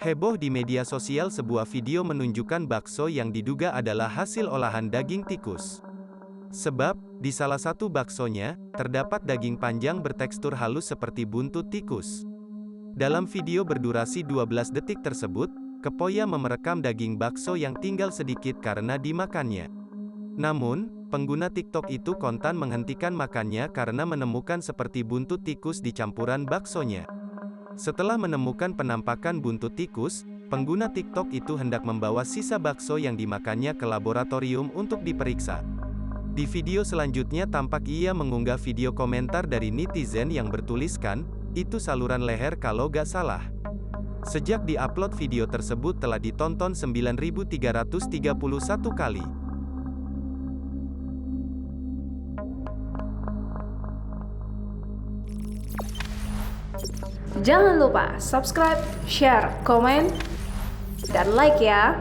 Heboh di media sosial sebuah video menunjukkan bakso yang diduga adalah hasil olahan daging tikus. Sebab, di salah satu baksonya, terdapat daging panjang bertekstur halus seperti buntut tikus. Dalam video berdurasi 12 detik tersebut, Kepoya merekam daging bakso yang tinggal sedikit karena dimakannya. Namun, pengguna TikTok itu kontan menghentikan makannya karena menemukan seperti buntut tikus di campuran baksonya. Setelah menemukan penampakan buntut tikus, pengguna TikTok itu hendak membawa sisa bakso yang dimakannya ke laboratorium untuk diperiksa. Di video selanjutnya tampak ia mengunggah video komentar dari netizen yang bertuliskan, "Itu saluran leher kalau gak salah." Sejak diupload video tersebut telah ditonton 9.331 kali. Jangan lupa subscribe, share, komen, dan like ya.